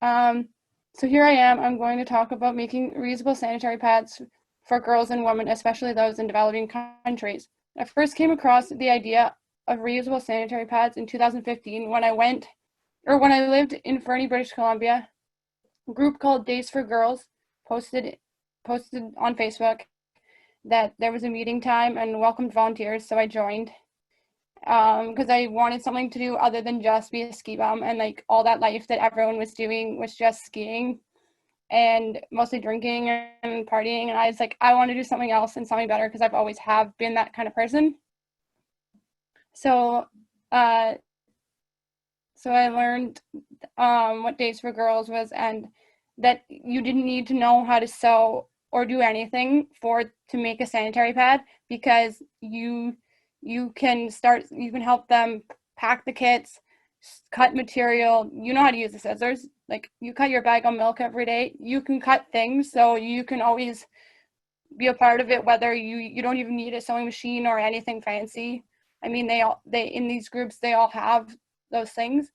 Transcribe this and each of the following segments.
So here I am. I'm going to talk about making reusable sanitary pads for girls and women, especially those in developing countries. I first came across the idea of reusable sanitary pads in 2015 when I lived in Fernie, British Columbia. A group called Days for Girls posted on Facebook that there was a meeting time and welcomed volunteers, so I joined because I wanted something to do other than just be a ski bum, and like all that life that everyone was doing was just skiing and mostly drinking and partying, and I was like, I want to do something else and something better because I've always have been that kind of person. So uh, so I learned what Days for Girls was, and that you didn't need to know how to sew or do anything to make a sanitary pad, because you can help them pack the kits, cut material. You know how to use the scissors. Like, you cut your bag of milk every day, you can cut things, so you can always be a part of it, whether you don't even need a sewing machine or anything fancy. I mean, they in these groups, they all have those things.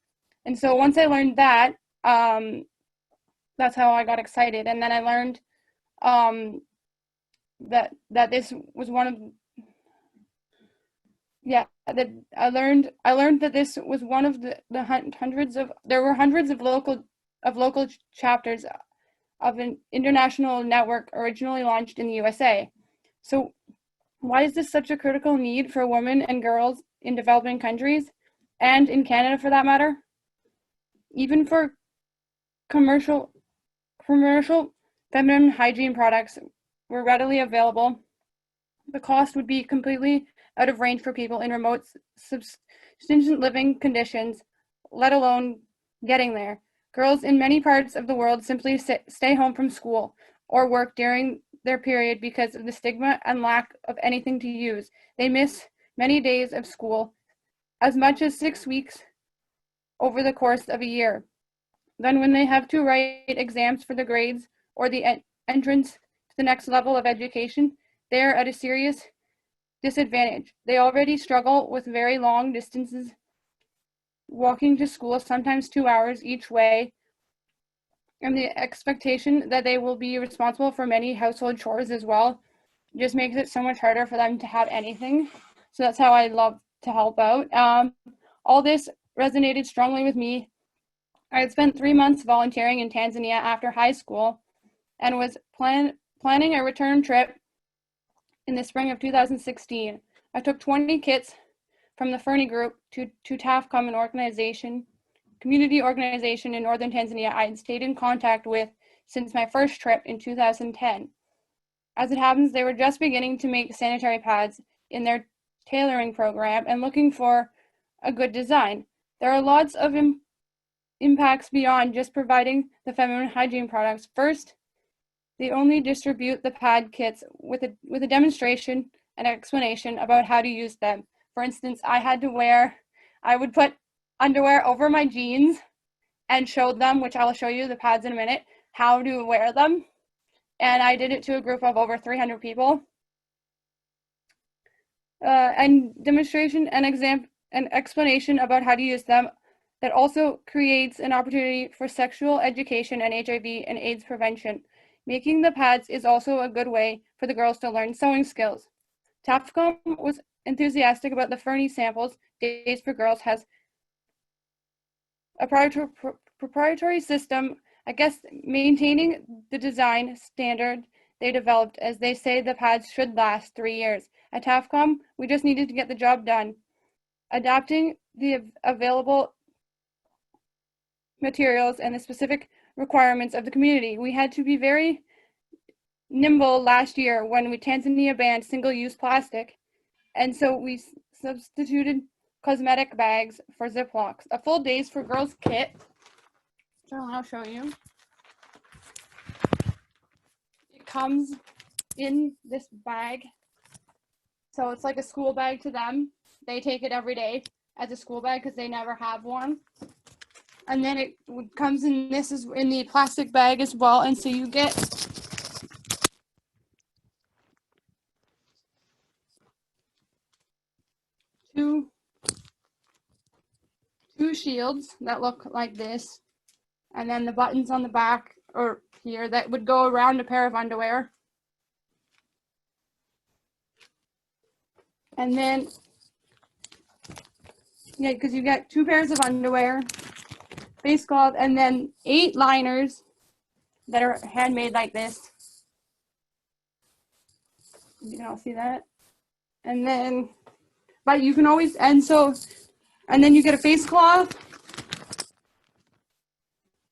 And so once I learned that, that's how I got excited. And then I learned that this was one of yeah that I learned that this was one of the hundreds of local chapters of an international network originally launched in the USA. So why is this such a critical need for women and girls in developing countries, and in Canada for that matter? Even for commercial feminine hygiene products were readily available, the cost would be completely out of range for people in remote subsistence living conditions, let alone getting there. Girls in many parts of the world simply stay home from school or work during their period because of the stigma and lack of anything to use. They miss many days of school, as much as 6 weeks over the course of a year. Then when they have to write exams for the grades or the entrance to the next level of education, they are at a serious disadvantage. They already struggle with very long distances, walking to school, sometimes 2 hours each way, and the expectation that they will be responsible for many household chores as well just makes it so much harder for them to have anything. So that's how I love to help out. All this resonated strongly with me. I had spent 3 months volunteering in Tanzania after high school and was planning a return trip in the spring of 2016. I took 20 kits from the Fernie group to TAFCOM, an community organization in northern Tanzania I had stayed in contact with since my first trip in 2010. As it happens, they were just beginning to make sanitary pads in their tailoring program and looking for a good design. There are lots of impacts beyond just providing the feminine hygiene products. First, they only distribute the pad kits with a demonstration and explanation about how to use them. For instance, I would put underwear over my jeans and show them, which I'll show you the pads in a minute, how to wear them. And I did it to a group of over 300 people. And demonstration and explanation about how to use them that also creates an opportunity for sexual education and HIV and AIDS prevention. Making the pads is also a good way for the girls to learn sewing skills. TAFCOM was enthusiastic about the Fernie samples. Days for Girls has a proprietary system, I guess, maintaining the design standard they developed, as they say the pads should last 3 years. At TAFCOM, we just needed to get the job done, adapting the available materials and the specific requirements of the community. We had to be very nimble last year when Tanzania banned single-use plastic, and so we substituted cosmetic bags for Ziplocs. A full Days for Girls kit, so I'll show you. It comes in this bag, so it's like a school bag to them. They take it every day as a school bag because they never have one. And then it comes in, this is in the plastic bag as well, and so you get two shields that look like this. And then the buttons on the back or here that would go around a pair of underwear. And then, yeah, because you get 2 pairs of underwear, face cloth, and then 8 liners that are handmade like this. You can all see that. And then, but you can always, and then you get a face cloth,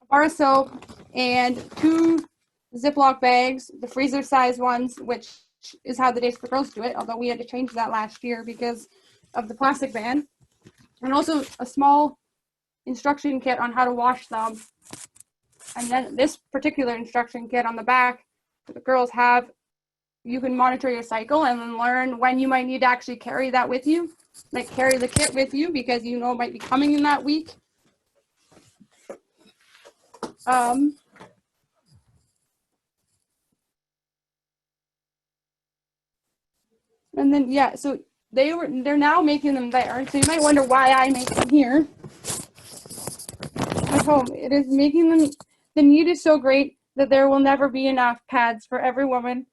a bar of soap, and 2 Ziploc bags, the freezer size ones, which is how the Days for Girls do it, although we had to change that last year because of the plastic ban. And also a small instruction kit on how to wash them. And then this particular instruction kit on the back, the girls have, you can monitor your cycle and then learn when you might need to actually carry that with you, like carry the kit with you because you know it might be coming in that week. And then, yeah, so they're now making them there. So you might wonder why I make them here at home. It is making them, the need is so great that there will never be enough pads for every woman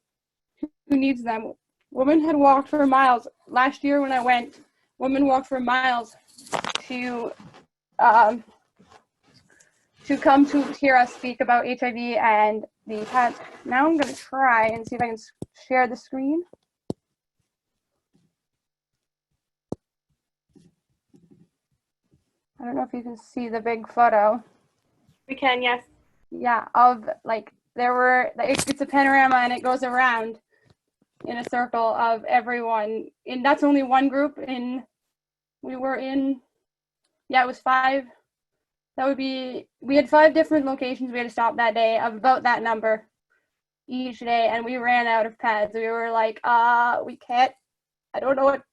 who needs them. Women had walked for miles. Last year when I went, women walked for miles to come to hear us speak about HIV and the pads. Now I'm going to try and see if I can share the screen. I don't know if you can see the big photo. We can, yes. Yeah, of like there were, it's a panorama and it goes around in a circle of everyone. And that's only one group it was 5. That would be, we had 5 different locations we had to stop that day of about that number each day, and we ran out of pads. We were like, we can't, I don't know what,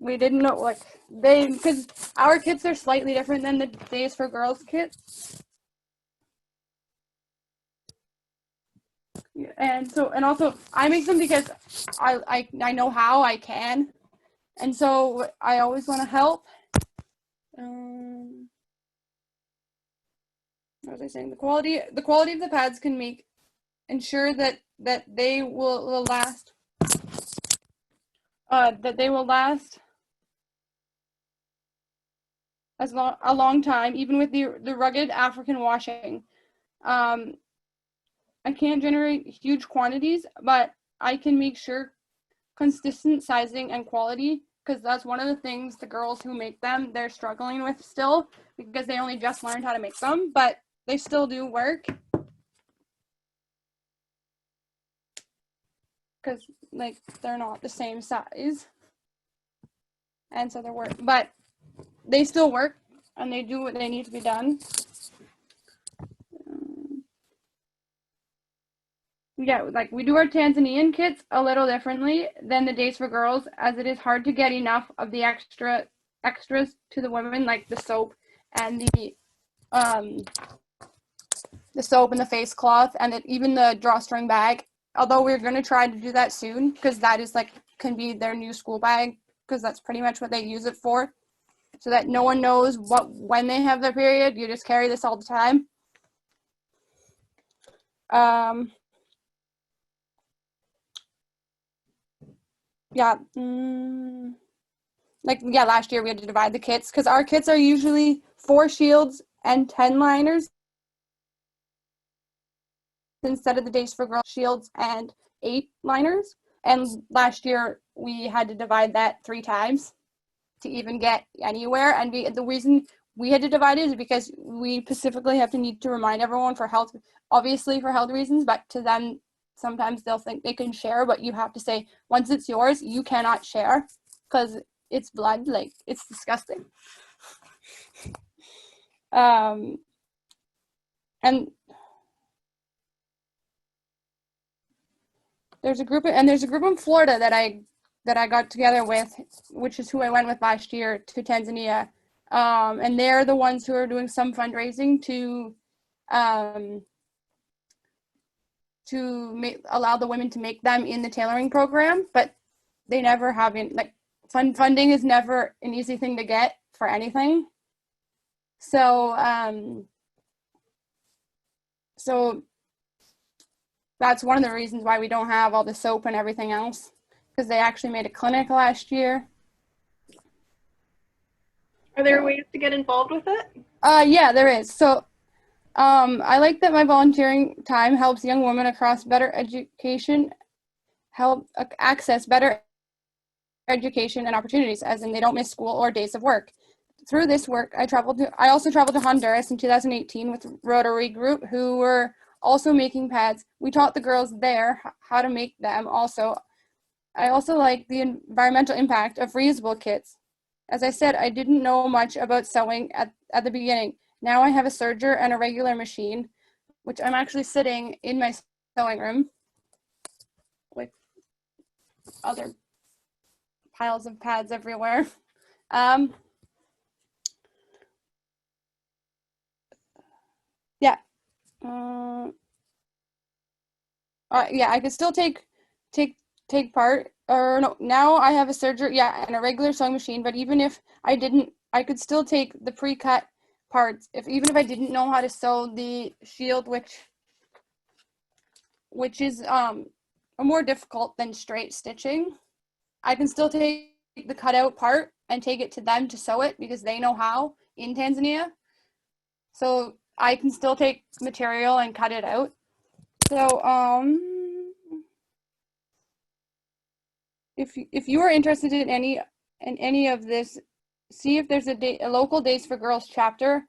we didn't know what because our kits are slightly different than the Days for Girls kits. And also I make them because I know how I can, and so I always want to help. What was I saying? The quality of the pads can ensure that they will last. That they will last a long time, even with the rugged African washing. I can't generate huge quantities, but I can make sure consistent sizing and quality, because that's one of the things the girls who make them, they're struggling with still, because they only just learned how to make them, but they still do work. Because like they're not the same size, and so they're but they still work and they do what they need to be done. Yeah, like we do our Tanzanian kits a little differently than the Days for Girls, as it is hard to get enough of the extras to the women, like the soap and the soap and the face cloth, and even the drawstring bag. Although we're going to try to do that soon, because that is can be their new school bag, because that's pretty much what they use it for, so that no one knows when they have their period. You just carry this all the time. Last year we had to divide the kits, because our kits are usually 4 shields and 10 liners instead of the Days for Girls shields and 8 liners. And last year we had to divide that 3 times to even get anywhere. And the reason we had to divide it is because we specifically have to need to remind everyone for health, obviously for health reasons, but to them, sometimes they'll think they can share, but you have to say, once it's yours, you cannot share, because it's blood, it's disgusting. And there's a group in Florida that I got together with, which is who I went with last year to Tanzania. And they're the ones who are doing some fundraising to allow the women to make them in the tailoring program, but they never have funding is never an easy thing to get for anything. So So that's one of the reasons why we don't have all the soap and everything else, because they actually made a clinic last year. Are there ways to get involved with it? Yeah, there is. So I like that my volunteering time helps young women across better education, help access better education and opportunities, as in they don't miss school or days of work. Through this work, I also traveled to Honduras in 2018 with Rotary Group, who were also making pads. We taught the girls there how to make them. I also like the environmental impact of reusable kits. As I said, I didn't know much about sewing at the beginning. Now I have a serger and a regular machine, which I'm actually sitting in my sewing room with other piles of pads everywhere. Um, yeah. Yeah, I could still take take part. Or no, now I have a serger, yeah, and a regular sewing machine. But even if I didn't, I could still take the pre-cut parts. Even if I didn't know how to sew the shield, which is more difficult than straight stitching, I can still take the cutout part and take it to them to sew it because they know how in Tanzania. So I can still take material and cut it out. So if you are interested in any of this, see if there's a local Days for Girls chapter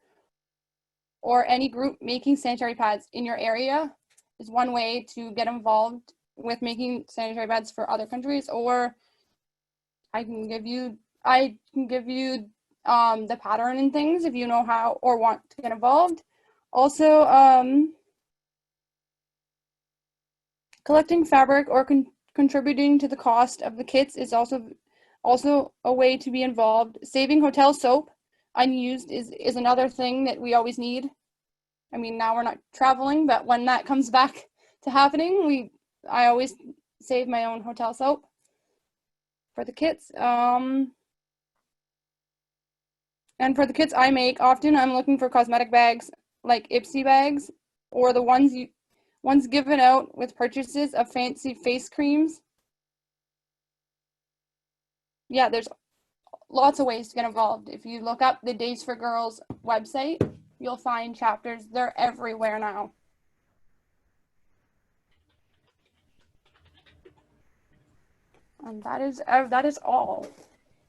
or any group making sanitary pads in your area. Is one way to get involved with making sanitary pads for other countries. Or I can give you the pattern and things if you know how or want to get involved. Also, collecting fabric or contributing to the cost of the kits is also a way to be involved. Saving hotel soap unused is another thing that we always need. I mean, now we're not traveling, but when that comes back to happening, I always save my own hotel soap for the kits. And for the kits I make, often I'm looking for cosmetic bags like Ipsy bags, or the ones given out with purchases of fancy face creams. Yeah, there's lots of ways to get involved. If you look up the Days for Girls website, you'll find chapters. They're everywhere now. And that is all.